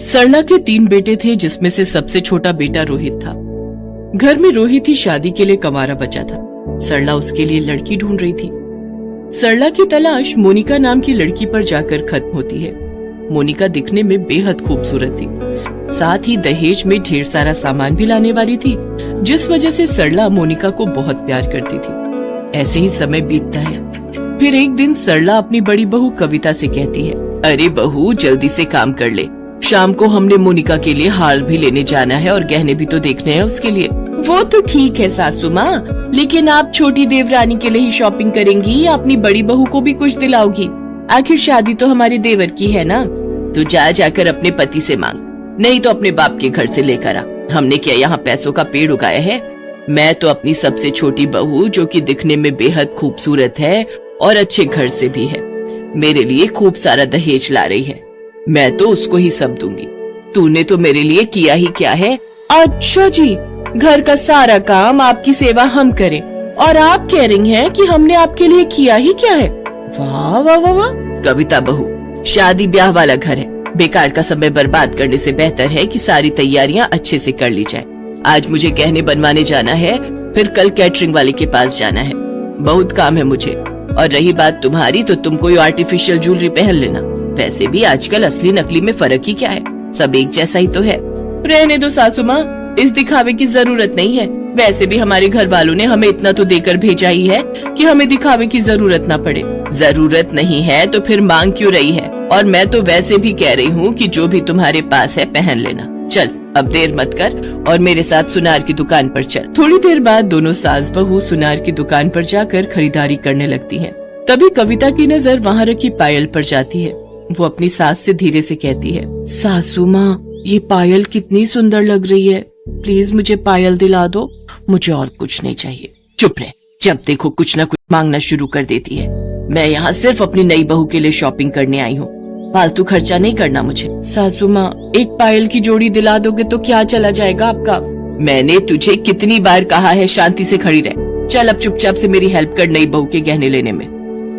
सरला के 3 बेटे थे, जिसमें से सबसे छोटा बेटा रोहित था। घर में रोहित ही शादी के लिए कंवारा बचा था। सरला उसके लिए लड़की ढूंढ रही थी। सरला की तलाश मोनिका नाम की लड़की पर जाकर खत्म होती है। मोनिका दिखने में बेहद खूबसूरत थी, साथ ही दहेज में ढेर सारा सामान भी लाने वाली थी, जिस वजह से सरला मोनिका को बहुत प्यार करती थी। ऐसे ही समय बीतता है। फिर एक दिन सरला अपनी बड़ी बहू कविता से कहती है, अरे बहू जल्दी से काम कर ले, शाम को हमने मोनिका के लिए हार भी लेने जाना है और गहने भी तो देखने हैं उसके लिए। वो तो ठीक है सासू माँ, लेकिन आप छोटी देवरानी के लिए ही शॉपिंग करेंगी या अपनी बड़ी बहू को भी कुछ दिलाओगी? आखिर शादी तो हमारे देवर की है ना। तो जाकर अपने पति से मांग, नहीं तो अपने बाप के घर से लेकर आ। हमने क्या यहाँ पैसों का पेड़ उगाया है? मैं तो अपनी सबसे छोटी बहू, जो कि दिखने में बेहद खूबसूरत है और अच्छे घर से भी है, मेरे लिए खूब सारा दहेज ला रही है। मैं तो उसको ही सब दूंगी। तूने तो मेरे लिए किया ही क्या है? अच्छा जी, घर का सारा काम आपकी सेवा हम करें और आप कह रही हैं कि हमने आपके लिए किया ही क्या है? वाह वाह वाह वाह। कविता बहू, शादी ब्याह वाला घर है, बेकार का समय बर्बाद करने से बेहतर है कि सारी तैयारियां अच्छे से कर ली जाए। आज मुझे गहने बनवाने जाना है, फिर कल कैटरिंग वाले के पास जाना है, बहुत काम है मुझे। और रही बात तुम्हारी, तो तुम कोई आर्टिफिशियल ज्वेलरी पहन लेना। वैसे भी आजकल असली नकली में फर्क ही क्या है, सब एक जैसा ही तो है। रहने दो सासू माँ, इस दिखावे की जरूरत नहीं है। वैसे भी हमारे घर वालों ने हमें इतना तो देकर भेजा ही है कि हमें दिखावे की जरूरत ना पड़े। जरूरत नहीं है तो फिर मांग क्यों रही है? और मैं तो वैसे भी कह रही हूँ कि जो भी तुम्हारे पास है पहन लेना। चल अब देर मत कर और मेरे साथ सुनार की दुकान पर चल। थोड़ी देर बाद दोनों सास बहू सुनार की दुकान पर जाकर खरीदारी करने लगती हैं। तभी कविता की नजर वहाँ रखी पायल पर जाती है। वो अपनी सास से धीरे से कहती है, सासू माँ ये पायल कितनी सुंदर लग रही है, प्लीज मुझे पायल दिला दो, मुझे और कुछ नहीं चाहिए। चुप रह, जब देखो कुछ न कुछ मांगना शुरू कर देती है। मैं यहाँ सिर्फ अपनी नई बहू के लिए शॉपिंग करने आई हूँ, फालतू खर्चा नहीं करना मुझे। सासू माँ एक पायल की जोड़ी दिला दोगे तो क्या चला जाएगा आपका? मैंने तुझे कितनी बार कहा है शांति से खड़ी रह। चल अब चुपचाप से मेरी हेल्प कर नई बहू के गहने लेने में।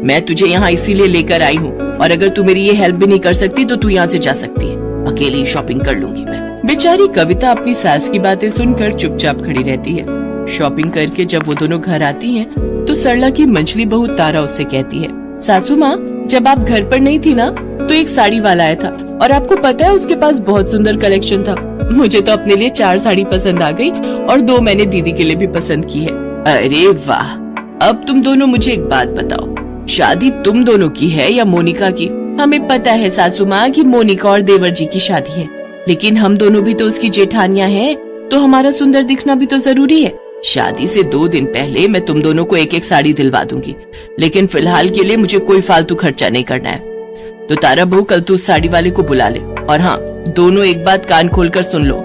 मैं तुझे यहाँ इसीलिए लेकर आई हूँ, और अगर तू मेरी ये हेल्प भी नहीं कर सकती तो तू यहाँ से जा सकती है, अकेले ही शॉपिंग कर लूंगी मैं। बेचारी कविता अपनी सास की बातें सुनकर चुपचाप खड़ी रहती है। शॉपिंग करके जब वो दोनों घर आती हैं, तो सरला की मंझली बहू तारा उससे कहती है, सासू माँ जब आप घर पर नहीं थी ना, तो एक साड़ी वाला आया था और आपको पता है उसके पास बहुत सुंदर कलेक्शन था। मुझे तो अपने लिए 4 साड़ी पसंद आ गई और 2 मैंने दीदी के लिए भी पसंद की है। अरे वाह। अब तुम दोनों मुझे एक बात बताओ, शादी तुम दोनों की है या मोनिका की? हमें पता है सासू माँ कि मोनिका और देवर जी की शादी है, लेकिन हम दोनों भी तो उसकी जेठानियाँ हैं, तो हमारा सुंदर दिखना भी तो जरूरी है। शादी से 2 दिन पहले मैं तुम दोनों को एक साड़ी दिलवा दूंगी, लेकिन फिलहाल के लिए मुझे कोई फालतू खर्चा नहीं करना है। तो तारा बहू कल तू उस साड़ी वाले को बुला ले। और हाँ, दोनों एक बात कान खोलकर सुन लो,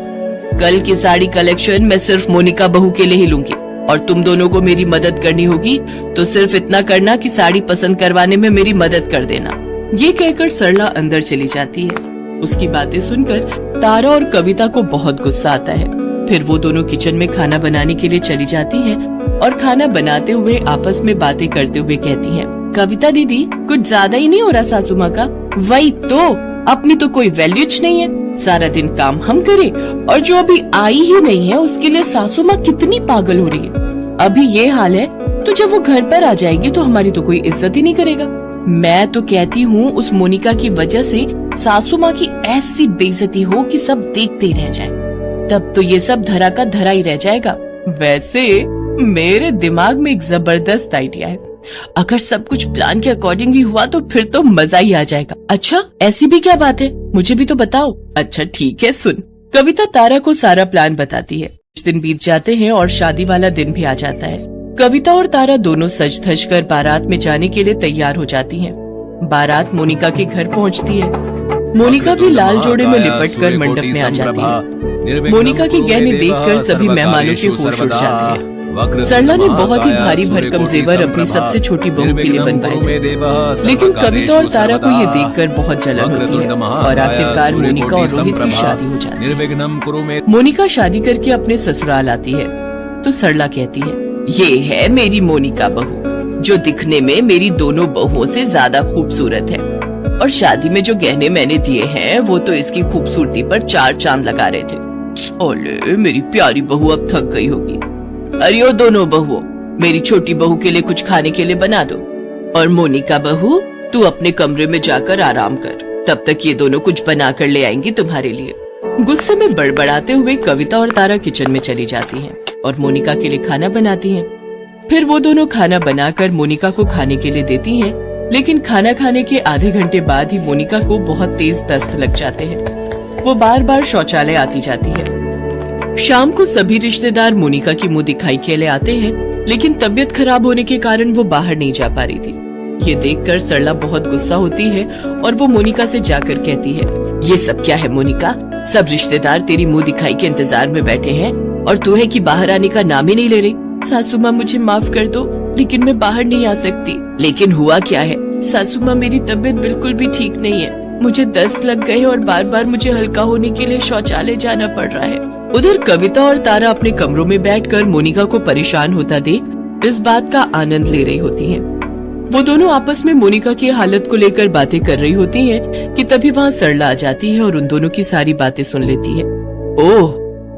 कल की साड़ी कलेक्शन मैं सिर्फ मोनिका बहू के लिए ही लूंगी, और तुम दोनों को मेरी मदद करनी होगी तो सिर्फ इतना करना कि साड़ी पसंद करवाने में मेरी मदद कर देना। ये कहकर सरला अंदर चली जाती है। उसकी बातें सुनकर तारा और कविता को बहुत गुस्सा आता है। फिर वो दोनों किचन में खाना बनाने के लिए चली जाती हैं और खाना बनाते हुए आपस में बातें करते हुए कहती हैं, कविता दीदी कुछ ज्यादा ही नहीं हो रहा सासू माँ का? वही तो, अपनी तो कोई वैल्यूज नहीं है, सारा दिन काम हम करें और जो अभी आई ही नहीं है उसके लिए सासू माँ कितनी पागल हो रही है। अभी ये हाल है तो जब वो घर पर आ जाएगी तो हमारी तो कोई इज्जत ही नहीं करेगा। मैं तो कहती हूँ उस मोनिका की वजह से सासू माँ की ऐसी बेइज्जती हो कि सब देखते ही रह जाए, तब तो ये सब धरा का धरा ही रह जाएगा। वैसे मेरे दिमाग में एक जबरदस्त आइडिया है, अगर सब कुछ प्लान के अकॉर्डिंग ही हुआ तो फिर तो मजा ही आ जाएगा। अच्छा ऐसी भी क्या बात है, मुझे भी तो बताओ। अच्छा ठीक है सुन। कविता तारा को सारा प्लान बताती है। कुछ दिन बीत जाते हैं और शादी वाला दिन भी आ जाता है। कविता और तारा दोनों सज धज कर बारात में जाने के लिए तैयार हो जाती हैं। बारात मोनिका के घर पहुंचती है। मोनिका भी लाल जोड़े में लिपट कर मंडप में आ जाती है। मोनिका के गहने देखकर सभी मेहमानों के होश उड़ जाते हैं। सरला ने बहुत ही भारी भरकम जेवर अपनी सबसे छोटी बहू के लिए बनवाए थे, लेकिन कविता और तारा को ये देखकर बहुत जलन होती है और आखिरकार मोनिका और रोहित की शादी हो जाती है। मोनिका शादी करके अपने ससुराल आती है तो सरला कहती है, ये है मेरी मोनिका बहू, जो दिखने में मेरी दोनों बहुओं से ज्यादा खूबसूरत है। और शादी में जो गहने मैंने दिए हैं वो तो इसकी खूबसूरती पर 4 चांद लगा रहे थे। ओले मेरी प्यारी बहू अब थक गई होगी। अरे ओ दोनों बहुओं, मेरी छोटी बहू के लिए कुछ खाने के लिए बना दो, और मोनिका बहू तू अपने कमरे में जाकर आराम कर, तब तक ये दोनों कुछ बना कर ले आएंगी तुम्हारे लिए। गुस्से में बड़बड़ाते हुए कविता और तारा किचन में चली जाती हैं और मोनिका के लिए खाना बनाती हैं। फिर वो दोनों खाना बनाकर मोनिका को खाने के लिए देती हैं, लेकिन खाना खाने के आधे घंटे बाद ही मोनिका को बहुत तेज दस्त लग जाते हैं। वो बार बार शौचालय आती जाती है। शाम को सभी रिश्तेदार मोनिका की मुंह दिखाई के लिए आते हैं, लेकिन तबीयत खराब होने के कारण वो बाहर नहीं जा पा रही थी। ये देखकर सरला बहुत गुस्सा होती है और वो मोनिका से जाकर कहती है, ये सब क्या है मोनिका? सब रिश्तेदार तेरी मुंह दिखाई के इंतजार में बैठे हैं और तू है कि बाहर आने का नाम ही नहीं ले रही। सासू माँ मुझे माफ कर दो, लेकिन मैं बाहर नहीं आ सकती। लेकिन हुआ क्या है? सासू माँ मेरी तबीयत बिल्कुल भी ठीक नहीं है, मुझे दस्त लग गए और बार बार मुझे हल्का होने के लिए शौचालय जाना पड़ रहा है। उधर कविता और तारा अपने कमरों में बैठकर मोनिका को परेशान होता देख इस बात का आनंद ले रही होती हैं। वो दोनों आपस में मोनिका की हालत को लेकर बातें कर रही होती हैं कि तभी वहाँ सरला आ जाती है और उन दोनों की सारी बातें सुन लेती है। ओह,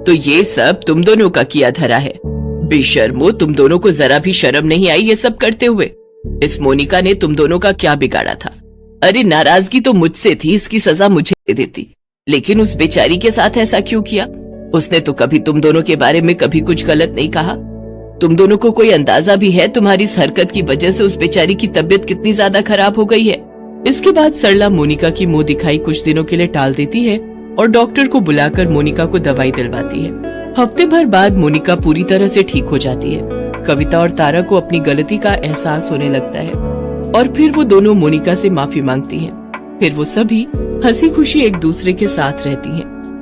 तो ये सब तुम दोनों का किया धरा है। बेशर्मो, तुम दोनों को जरा भी शर्म नहीं आई ये सब करते हुए? इस मोनिका ने तुम दोनों का क्या बिगाड़ा था? अरे नाराजगी तो मुझसे थी, इसकी सजा मुझे दे देती, लेकिन उस बेचारी के साथ ऐसा क्यों किया? उसने तो कभी तुम दोनों के बारे में कभी कुछ गलत नहीं कहा। तुम दोनों को कोई अंदाजा भी है तुम्हारी इस हरकत की वजह से उस बेचारी की तबीयत कितनी ज्यादा खराब हो गई है? इसके बाद सरला मोनिका की मुंह दिखाई कुछ दिनों के लिए टाल देती है और डॉक्टर को बुलाकर मोनिका को दवाई दिलवाती है। हफ्ते भर बाद मोनिका पूरी तरह से ठीक हो जाती है। कविता और तारा को अपनी गलती का एहसास होने लगता है और फिर वो दोनों मोनिका से माफी मांगती हैं। फिर वो सभी हंसी खुशी एक दूसरे के साथ रहती हैं।